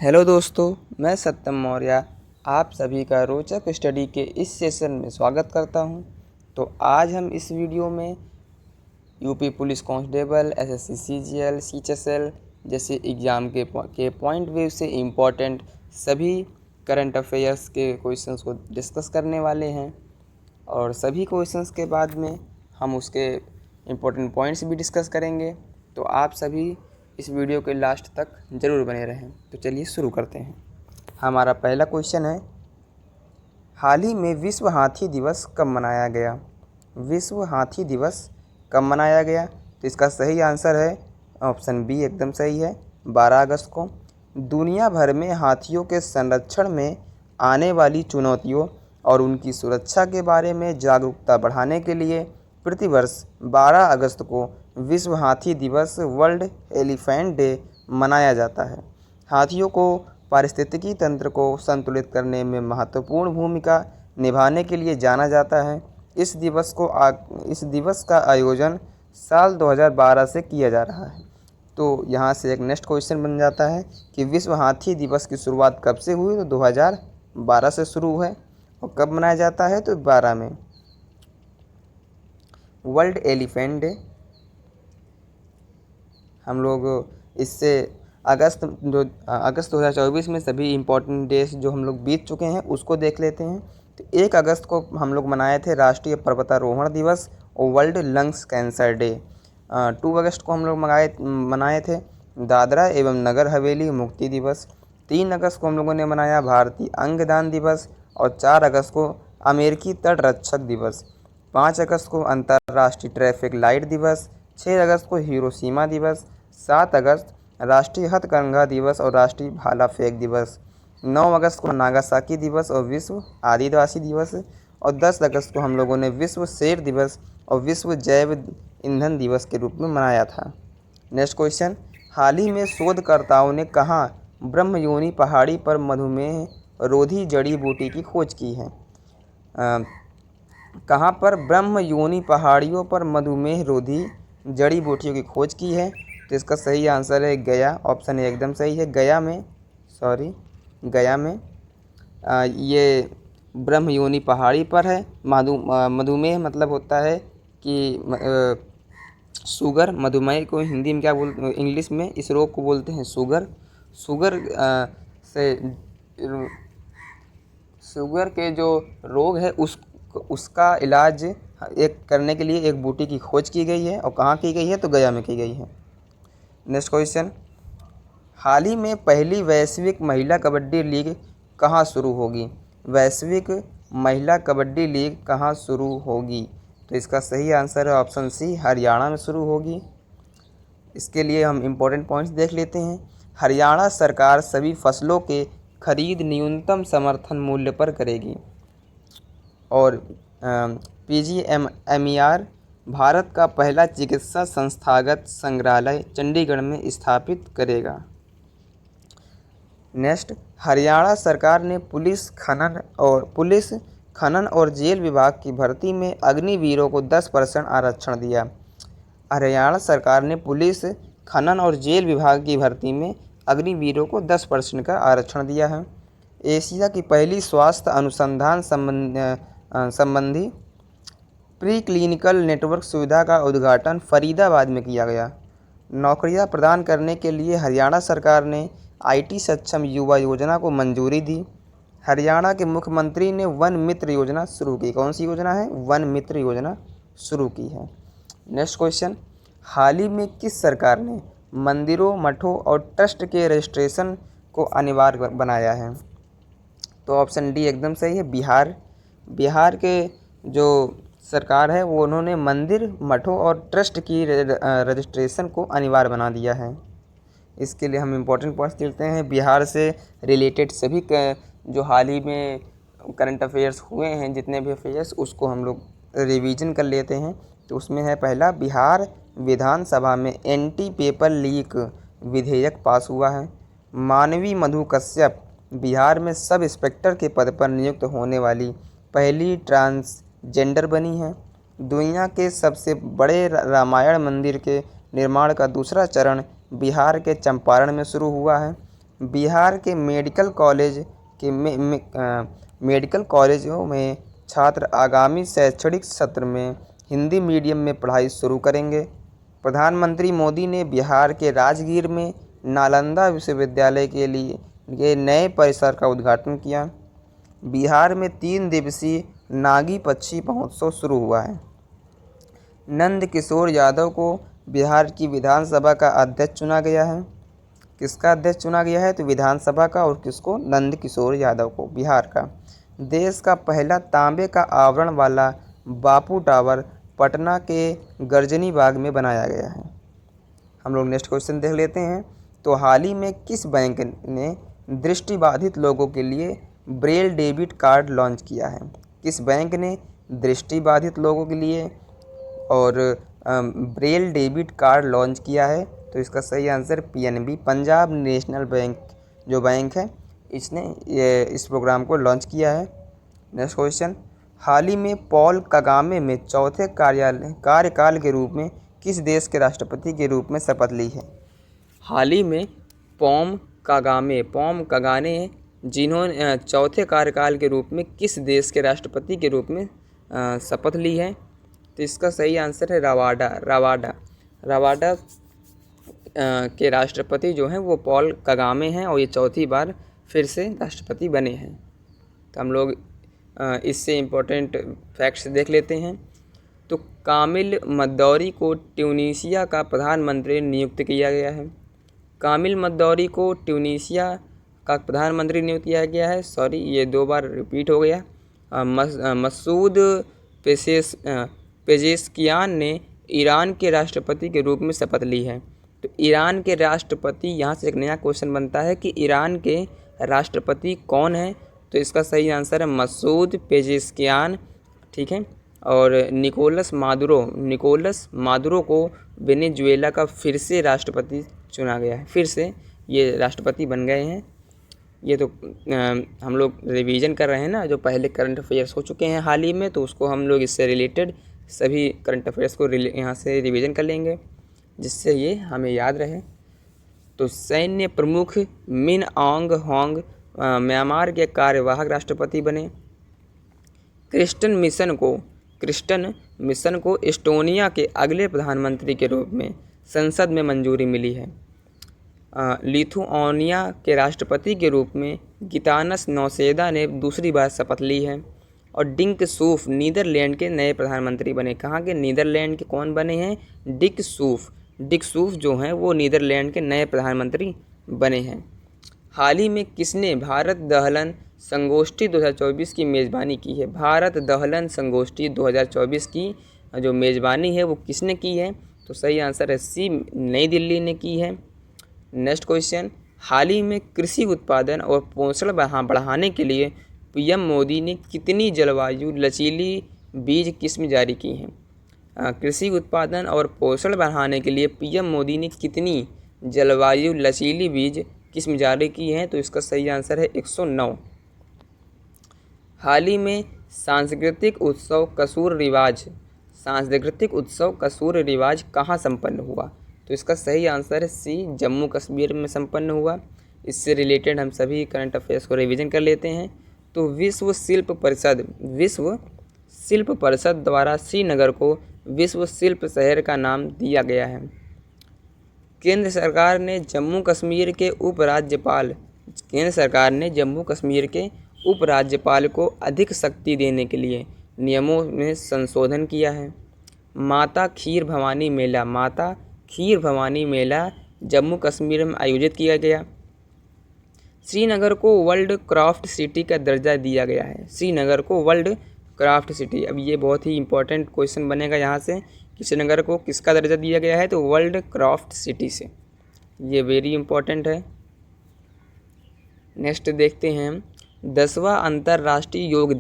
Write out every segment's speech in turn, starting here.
Hello दोस्तों, मैं सत्यम मौर्य आप सभी का रोचक स्टडी के इस सेशन में स्वागत करता हूं। तो आज हम इस वीडियो में UP police constable, SSC CGL, CHSL जैसे एग्ज़ाम के पॉइंट व्यू से इम्पोर्टेंट सभी करंट अफेयर्स के क्वेश्चंस को डिस्कस करने वाले हैं और सभी क्वेश्चंस के बाद में हम उसके इम्पोर्टेंट पॉइंट्स भी डिस्कस करेंगे। तो आप सभी इस वीडियो के लास्ट तक ज़रूर बने रहें। तो चलिए शुरू करते हैं। हमारा पहला क्वेश्चन है, हाल ही में विश्व हाथी दिवस कब मनाया गया? विश्व हाथी दिवस कब मनाया गया? तो इसका सही आंसर है ऑप्शन बी, एकदम सही है, 12 अगस्त को। दुनिया भर में हाथियों के संरक्षण में आने वाली चुनौतियों और उनकी सुरक्षा के बारे में जागरूकता बढ़ाने के लिए प्रतिवर्ष 12 अगस्त को विश्व हाथी दिवस, वर्ल्ड एलिफेंट डे मनाया जाता है। हाथियों को पारिस्थितिकी तंत्र को संतुलित करने में महत्वपूर्ण भूमिका निभाने के लिए जाना जाता है। इस दिवस का आयोजन साल 2012 से किया जा रहा है। तो यहाँ से एक नेक्स्ट क्वेश्चन बन जाता है कि विश्व हाथी दिवस की शुरुआत कब से हुई? तो 2012 से शुरू है। और कब मनाया जाता है? तो 12 में। वर्ल्ड एलिफेंट डे, हम लोग इससे अगस्त 2024 में सभी इम्पोर्टेंट डेज जो हम लोग बीत चुके हैं उसको देख लेते हैं। तो 1 अगस्त को हम लोग मनाए थे राष्ट्रीय पर्वतारोहण दिवस और वर्ल्ड लंग्स कैंसर डे। 2 अगस्त को हम लोग मनाए थे दादरा एवं नगर हवेली मुक्ति दिवस। 3 अगस्त को हम लोगों ने मनाया भारतीय अंगदान दिवस और 4 अगस्त को अमेरिकी तटरक्षक दिवस। 5 अगस्त को अंतर्राष्ट्रीय ट्रैफिक लाइट दिवस। 6 अगस्त को हिरोशिमा दिवस। 7 अगस्त राष्ट्रीय हथकरघा दिवस और राष्ट्रीय भाला फेंक दिवस। 9 अगस्त को नागासाकी दिवस और विश्व आदिवासी दिवस। और 10 अगस्त को हम लोगों ने विश्व शेर दिवस और विश्व जैव ईंधन दिवस के रूप में मनाया था। नेक्स्ट क्वेश्चन, हाल ही में शोधकर्ताओं ने कहाँ ब्रह्मयोनी पहाड़ी पर मधुमेह रोधी जड़ी बूटी की खोज की है? कहाँ पर ब्रह्मयोनी पहाड़ियों पर मधुमेह रोधी जड़ी बूटियों की खोज की है? तो इसका सही आंसर है गया, ऑप्शन ए एकदम सही है। गया में ये ब्रह्मयोनी पहाड़ी पर है। मधुमेह मतलब होता है कि शुगर, मधुमेह को हिंदी में क्या बोलते, इंग्लिश में इस रोग को बोलते हैं शुगर। शुगर के जो रोग है उसका इलाज करने के लिए एक बूटी की खोज की गई है। और कहाँ की गई है? तो गया में की गई है। नेक्स्ट क्वेश्चन, हाल ही में पहली वैश्विक महिला कबड्डी लीग कहाँ शुरू होगी? वैश्विक महिला कबड्डी लीग कहाँ शुरू होगी? तो इसका सही आंसर है ऑप्शन सी, हरियाणा में शुरू होगी। इसके लिए हम इम्पोर्टेंट पॉइंट्स देख लेते हैं। हरियाणा सरकार सभी फसलों के खरीद न्यूनतम समर्थन मूल्य पर करेगी। और PGMER भारत का पहला चिकित्सा संस्थागत संग्रहालय चंडीगढ़ में स्थापित करेगा। नेक्स्ट, हरियाणा सरकार ने पुलिस खनन और जेल विभाग की भर्ती में अग्निवीरों को 10% आरक्षण दिया। हरियाणा सरकार ने पुलिस, खनन और जेल विभाग की भर्ती में अग्निवीरों को 10% का आरक्षण दिया है। एशिया की पहली स्वास्थ्य अनुसंधान संबंधी प्री क्लिनिकल नेटवर्क सुविधा का उद्घाटन फरीदाबाद में किया गया। नौकरियां प्रदान करने के लिए हरियाणा सरकार ने IT सक्षम युवा योजना को मंजूरी दी। हरियाणा के मुख्यमंत्री ने वन मित्र योजना शुरू की। कौन सी योजना है? वन मित्र योजना शुरू की है। नेक्स्ट क्वेश्चन, हाल ही में किस सरकार ने मंदिरों, मठों और ट्रस्ट के रजिस्ट्रेशन को अनिवार्य बनाया है? तो ऑप्शन डी एकदम सही है, बिहार के जो सरकार है वो उन्होंने मंदिर, मठों और ट्रस्ट की रजिस्ट्रेशन को अनिवार्य बना दिया है। इसके लिए हम इम्पोर्टेंट पॉइंट्स देते हैं। बिहार से रिलेटेड सभी जो हाल ही में करंट अफेयर्स हुए हैं, जितने भी अफेयर्स, उसको हम लोग रिवीजन कर लेते हैं। तो उसमें है पहला, बिहार विधानसभा में एंटी पेपर लीक विधेयक पास हुआ है। मानवी मधु कश्यप बिहार में सब इंस्पेक्टर के पद पर नियुक्त होने वाली पहली ट्रांसजेंडर बनी है। दुनिया के सबसे बड़े रामायण मंदिर के निर्माण का दूसरा चरण बिहार के चंपारण में शुरू हुआ है। बिहार के मेडिकल कॉलेजों में छात्र आगामी शैक्षणिक सत्र में हिंदी मीडियम में पढ़ाई शुरू करेंगे। प्रधानमंत्री मोदी ने बिहार के राजगीर में नालंदा विश्वविद्यालय के नए परिसर का उद्घाटन किया। बिहार में 3 दिवसीय नागी पक्षी महोत्सव शुरू हुआ है। नंद किशोर यादव को बिहार की विधानसभा का अध्यक्ष चुना गया है। किसका अध्यक्ष चुना गया है? तो विधानसभा का, और किसको? नंद किशोर यादव को, बिहार का। देश का पहला तांबे का आवरण वाला बापू टावर पटना के गर्जनी बाग में बनाया गया है। हम लोग नेक्स्ट क्वेश्चन देख लेते हैं। तो हाल ही में किस बैंक ने दृष्टिबाधित लोगों के लिए ब्रेल डेबिट कार्ड लॉन्च किया है? किस बैंक ने दृष्टिबाधित लोगों के लिए और ब्रेल डेबिट कार्ड लॉन्च किया है? तो इसका सही answer PNB, Punjab national bank जो बैंक है, इसने इस प्रोग्राम को लॉन्च किया है। नेक्स्ट क्वेश्चन, हाल ही में पॉल कगामे में चौथे कार्यकाल के रूप में किस देश के राष्ट्रपति के रूप में शपथ ली है? हाल ही में पॉम कगाने जिन्होंने चौथे कार्यकाल के रूप में किस देश के राष्ट्रपति के रूप में शपथ ली है? तो इसका सही आंसर है रवांडा के राष्ट्रपति जो हैं वो पॉल कगामे हैं और ये चौथी बार फिर से राष्ट्रपति बने हैं। तो हम लोग इससे इम्पोर्टेंट फैक्ट्स देख लेते हैं। तो कामिल मद्दौरी को ट्यूनीशिया का प्रधानमंत्री नियुक्त किया गया है। कामिल मद्दौरी को ट्यूनीशिया का प्रधानमंत्री नियुक्त किया गया है। सॉरी, ये 2 बार रिपीट हो गया। मसूद पेजेश्कियान ने ईरान के राष्ट्रपति के रूप में शपथ ली है। तो ईरान के राष्ट्रपति, यहाँ से एक नया क्वेश्चन बनता है कि ईरान के राष्ट्रपति कौन है? तो इसका सही आंसर है मसूद पेजेश्कियान, ठीक है। और निकोलस मादुरो को वेनेजुएला का फिर से राष्ट्रपति चुना गया है। फिर से ये राष्ट्रपति बन गए हैं। ये तो हम लोग रिवीजन कर रहे हैं ना, जो पहले करंट अफेयर्स हो चुके हैं हाल ही में, तो उसको हम लोग इससे रिलेटेड सभी करंट अफेयर्स को यहाँ से रिवीजन कर लेंगे, जिससे ये हमें याद रहे। तो सैन्य प्रमुख मिन ऑन्ग होंग म्यांमार के कार्यवाहक राष्ट्रपति बने। क्रिस्टन मिशन को एस्टोनिया के अगले प्रधानमंत्री के रूप में संसद में मंजूरी मिली है। लिथुआनिया के राष्ट्रपति के रूप में गितानस नौसेदा ने दूसरी बार शपथ ली है। और डिंक सूफ नीदरलैंड के नए प्रधानमंत्री बने। कहाँ के? नीदरलैंड के कौन बने हैं? डिक सूफ जो हैं वो नीदरलैंड के नए प्रधानमंत्री बने हैं। हाल ही में किसने भारत दहलन संगोष्ठी 2024 की मेज़बानी की है? भारत दहलन संगोष्ठी 2024 की जो मेज़बानी है वो किसने की है? तो सही आंसर है सी, नई दिल्ली ने की है। नेक्स्ट क्वेश्चन, हाल ही में कृषि उत्पादन और पोषण बढ़ाने के लिए पीएम मोदी ने कितनी जलवायु लचीली बीज किस्म जारी की हैं? कृषि उत्पादन और पोषण बढ़ाने के लिए पीएम मोदी ने कितनी जलवायु लचीली बीज किस्म जारी की हैं? तो इसका सही आंसर है 109। हाल ही में सांस्कृतिक उत्सव कसूर रिवाज कहाँ संपन्न हुआ? तो इसका सही आंसर है सी, जम्मू कश्मीर में संपन्न हुआ। इससे रिलेटेड हम सभी करंट अफेयर्स को रिवीजन कर लेते हैं। तो विश्व शिल्प परिषद द्वारा श्रीनगर को विश्व शिल्प शहर का नाम दिया गया है। केंद्र सरकार ने जम्मू कश्मीर के उपराज्यपाल को अधिक शक्ति देने के लिए नियमों में संशोधन किया है। माता खीर भवानी मेला जम्मू कश्मीर में आयोजित किया गया। श्रीनगर को वर्ल्ड क्राफ्ट सिटी का दर्जा दिया गया है। श्रीनगर को वर्ल्ड क्राफ्ट सिटी, अब ये बहुत ही इंपॉर्टेंट क्वेश्चन बनेगा यहाँ से कि श्रीनगर को किसका दर्जा दिया गया है? तो वर्ल्ड क्राफ्ट सिटी से, ये वेरी इंपॉर्टेंट है। नेक्स्ट देखते हैं 10वां अंतर्राष्ट्रीय योग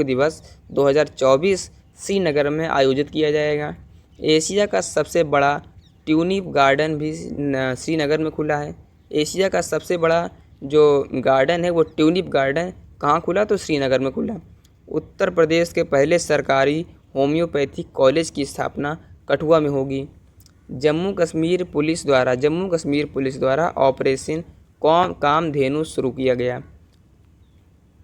दिवस 2024 श्रीनगर में आयोजित किया जाएगा। एशिया का सबसे बड़ा ट्यूलिप गार्डन भी श्रीनगर में खुला है। एशिया का सबसे बड़ा जो गार्डन है वो ट्यूलिप गार्डन कहाँ खुला? तो श्रीनगर में खुला। उत्तर प्रदेश के पहले सरकारी होम्योपैथिक कॉलेज की स्थापना कठुआ में होगी। जम्मू कश्मीर पुलिस द्वारा ऑपरेशन कामधेनु शुरू किया गया।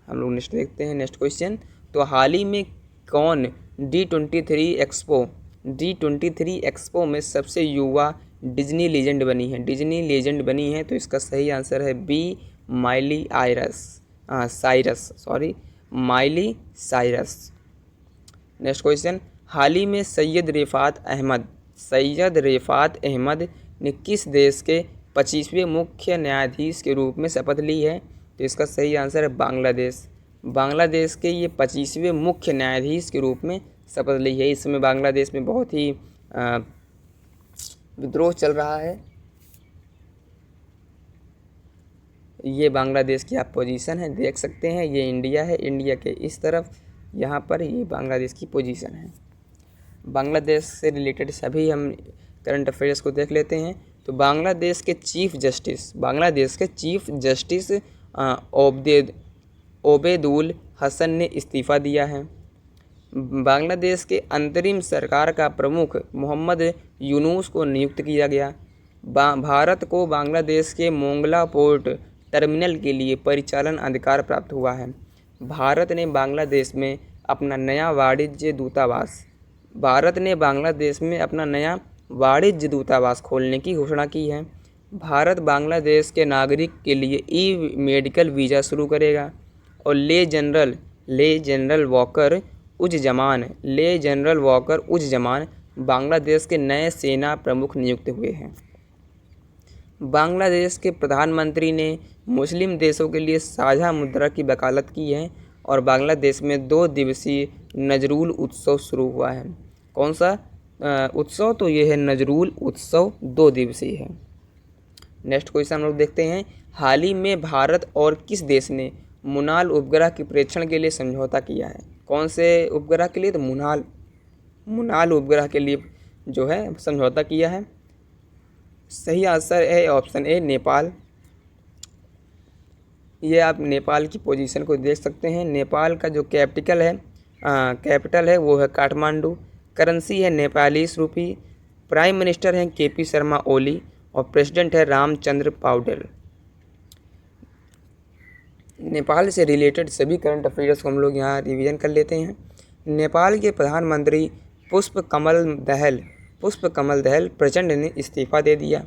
हम लोग नेक्स्ट देखते हैं नेक्स्ट क्वेश्चन। तो हाल ही में कौन D23 एक्सपो में सबसे युवा डिज्नी लेजेंड बनी है? तो इसका सही आंसर है B, Miley Cyrus. Next question. हाल ही में सैयद रिफात अहमद ने किस देश के 25वें मुख्य न्यायाधीश के रूप में शपथ ली है? तो इसका सही आंसर है बांग्लादेश के ये 25वें मुख्य न्यायाधीश के रूप में शपथ ली है। इस समय बांग्लादेश में बहुत ही विद्रोह चल रहा है। ये बांग्लादेश की आप पोजीशन है, देख सकते हैं। ये इंडिया है, इंडिया के इस तरफ यहाँ पर ये बांग्लादेश की पोजीशन है। बांग्लादेश से रिलेटेड सभी हम करंट अफेयर्स को देख लेते हैं। तो बांग्लादेश के चीफ जस्टिस ओबेदुल हसन ने इस्तीफ़ा दिया है। बांग्लादेश के अंतरिम सरकार का प्रमुख मोहम्मद यूनुस को नियुक्त किया गया। भारत को बांग्लादेश के मोंगला पोर्ट टर्मिनल के लिए परिचालन अधिकार प्राप्त हुआ है। भारत ने बांग्लादेश में अपना नया वाणिज्य दूतावास खोलने की घोषणा की है। भारत बांग्लादेश के नागरिक के लिए ई मेडिकल वीज़ा शुरू करेगा। और ले जनरल वॉकर उज जमान बांग्लादेश के नए सेना प्रमुख नियुक्त हुए हैं। बांग्लादेश के प्रधानमंत्री ने मुस्लिम देशों के लिए साझा मुद्रा की वकालत की है। और बांग्लादेश में 2 दिवसीय नजरूल उत्सव शुरू हुआ है। कौन सा उत्सव? तो ये है नजरूल उत्सव, 2 दिवसीय है। नेक्स्ट क्वेश्चन हम लोग देखते हैं। हाल ही में भारत और किस देश ने मुनाल उपग्रह के परीक्षण के लिए समझौता किया है? कौन से उपग्रह के लिए? तो मुनाल उपग्रह के लिए जो है समझौता किया है। सही आंसर है ऑप्शन ए, नेपाल। ये आप नेपाल की पोजीशन को देख सकते हैं। नेपाल का जो कैपिटल है वो है काठमांडू। करेंसी है नेपालीस रूपी। प्राइम मिनिस्टर हैं KP शर्मा ओली और प्रेसिडेंट है रामचंद्र पौडेल। नेपाल से रिलेटेड सभी करंट अफेयर्स को हम लोग यहाँ रिवीजन कर लेते हैं। नेपाल के प्रधानमंत्री पुष्प कमल दहल प्रचंड ने इस्तीफ़ा दे दिया।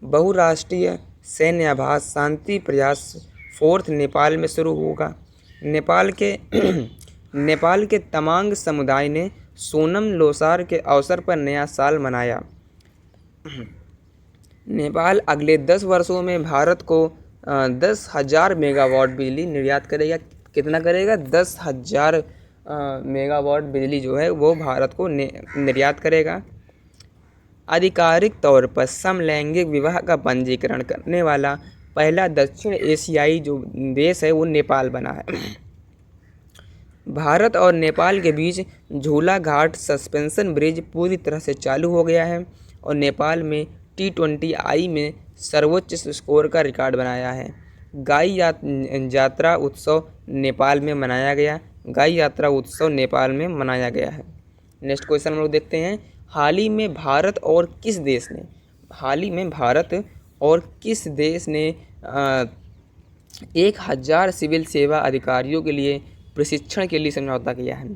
बहुराष्ट्रीय सैन्य आभास शांति प्रयास 4th नेपाल में शुरू होगा। नेपाल के तमांग समुदाय ने सोनम लोसार के अवसर पर नया साल मनाया। नेपाल अगले 10 वर्षों में भारत को 10,000 मेगावाट बिजली निर्यात करेगा। कितना करेगा? 10,000 मेगावाट बिजली जो है वो भारत को निर्यात करेगा। आधिकारिक तौर पर समलैंगिक विवाह का पंजीकरण करने वाला पहला दक्षिण एशियाई जो देश है वो नेपाल बना है। भारत और नेपाल के बीच झूला घाट सस्पेंशन ब्रिज पूरी तरह से चालू हो गया है और नेपाल में T20I में सर्वोच्च स्कोर का रिकॉर्ड बनाया है। गाई यात्रा उत्सव नेपाल में मनाया गया है। नेक्स्ट क्वेश्चन हम लोग देखते हैं। हाल ही में भारत और किस देश ने 1,000 सिविल सेवा अधिकारियों के लिए प्रशिक्षण के लिए समझौता किया है?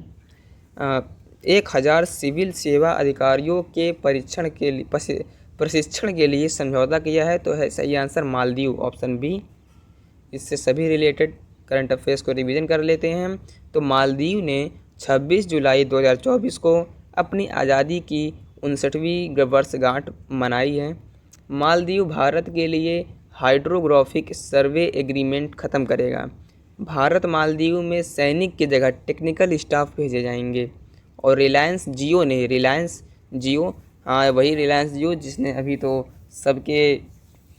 1,000 सिविल सेवा अधिकारियों के प्रशिक्षण के लिए समझौता किया है। तो है सही आंसर मालदीव, ऑप्शन बी। इससे सभी रिलेटेड करंट अफेयर्स को रिवीजन कर लेते हैं हम। तो मालदीव ने 26 जुलाई 2024 को अपनी आज़ादी की 59वीं वर्षगांठ मनाई है। मालदीव भारत के लिए हाइड्रोग्राफिक सर्वे एग्रीमेंट ख़त्म करेगा। भारत मालदीव में सैनिक की जगह टेक्निकल स्टाफ भेजे जाएंगे। और रिलायंस जियो जिसने अभी तो सबके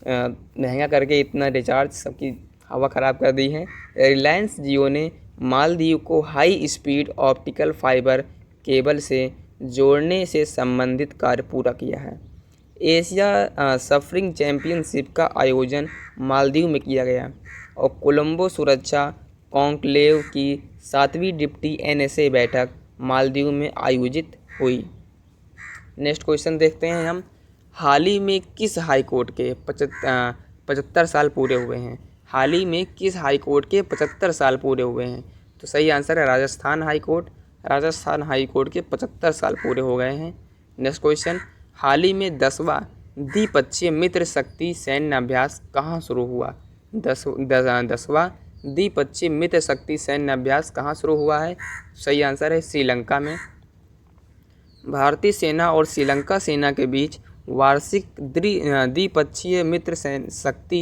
महंगा करके इतना रिचार्ज सबकी हवा ख़राब कर दी है। रिलायंस जियो ने मालदीव को high speed optical fibre cable से जोड़ने से संबंधित कार्य पूरा किया है। एशिया सफरिंग चैम्पियनशिप का आयोजन मालदीव में किया गया और कोलंबो सुरक्षा कॉन्क्लेव की 7वीं डिप्टी NSA बैठक मालदीव में आयोजित हुई। नेक्स्ट क्वेश्चन देखते हैं हम। हाल ही में किस हाई कोर्ट के 75 साल पूरे हुए हैं? हाल ही में किस हाई कोर्ट के 75 साल पूरे हुए हैं? तो सही आंसर है Rajasthan high court. Rajasthan high court के 75 साल पूरे हो गए हैं। नेक्स्ट क्वेश्चन, हाल ही में 10वां द्विपक्षीय मित्र शक्ति सैन्य अभ्यास कहाँ शुरू हुआ? 10वां द्विपक्षीय मित्र शक्ति सैन्य अभ्यास कहाँ शुरू हुआ है? सही आंसर है श्रीलंका में। भारतीय सेना और श्रीलंका सेना के बीच वार्षिक द्विपक्षीय मित्र शक्ति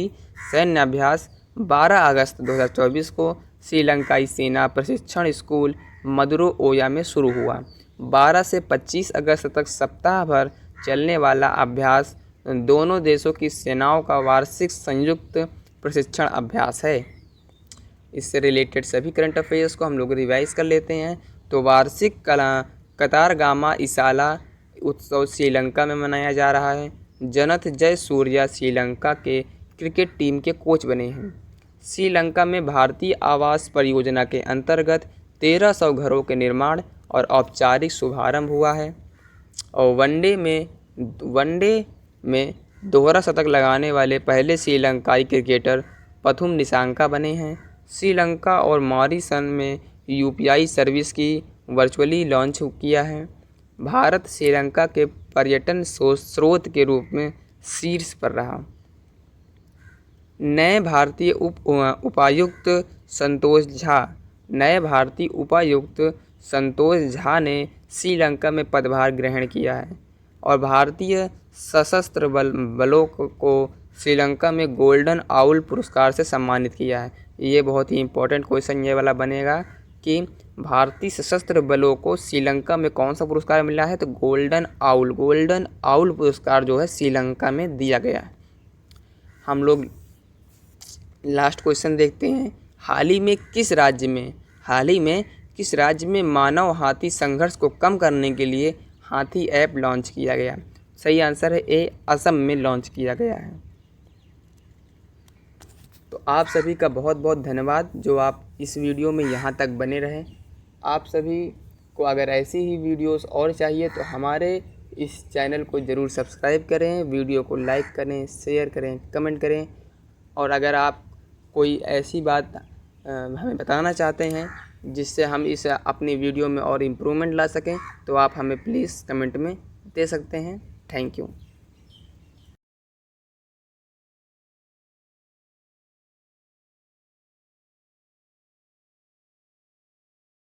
सैन्य अभ्यास 12 अगस्त 2024 को श्रीलंकाई सेना प्रशिक्षण स्कूल मदुरो ओया में शुरू हुआ। 12 से 25 अगस्त तक सप्ताह भर चलने वाला अभ्यास दोनों देशों की सेनाओं का वार्षिक संयुक्त प्रशिक्षण अभ्यास है। इससे रिलेटेड सभी करंट अफेयर्स को हम लोग रिवाइज कर लेते हैं। तो वार्षिक कतारगामा इसाला उत्सव श्रीलंका में मनाया जा रहा है। जनथ जयसूर्या श्रीलंका के क्रिकेट टीम के कोच बने हैं। श्रीलंका में भारतीय आवास परियोजना के अंतर्गत 1300 घरों के निर्माण और औपचारिक शुभारंभ हुआ है। और वनडे में दोहरा शतक लगाने वाले पहले श्रीलंकाई क्रिकेटर पथुम निसांका बने हैं। श्रीलंका और मॉरिशस में यूपीआई सर्विस की वर्चुअली लॉन्च किया है। भारत श्रीलंका के पर्यटन स्रोत के रूप में शीर्ष पर रहा। नए भारतीय उपायुक्त संतोष झा ने श्रीलंका में पदभार ग्रहण किया है। और भारतीय सशस्त्र बलों को श्रीलंका में गोल्डन आउल पुरस्कार से सम्मानित किया है। ये बहुत ही इंपॉर्टेंट क्वेश्चन ये वाला बनेगा कि भारतीय सशस्त्र बलों को श्रीलंका में कौन सा पुरस्कार मिला है? तो गोल्डन आउल पुरस्कार जो है श्रीलंका में दिया गया है। हम लोग लास्ट क्वेश्चन देखते हैं। हाल ही में किस राज्य में मानव हाथी संघर्ष को कम करने के लिए हाथी ऐप लॉन्च किया गया? सही आंसर है ए, असम में लॉन्च किया गया है। तो आप सभी का बहुत बहुत धन्यवाद जो आप इस वीडियो में यहाँ तक बने रहें। आप सभी को अगर ऐसी ही वीडियोस और चाहिए तो हमारे इस चैनल को ज़रूर सब्सक्राइब करें, वीडियो को लाइक करें, शेयर करें, कमेंट करें। और अगर आप कोई ऐसी बात हमें बताना चाहते हैं जिससे हम इस अपनी वीडियो में और इम्प्रूवमेंट ला सकें तो आप हमें प्लीज़ कमेंट में दे सकते हैं। Thank you.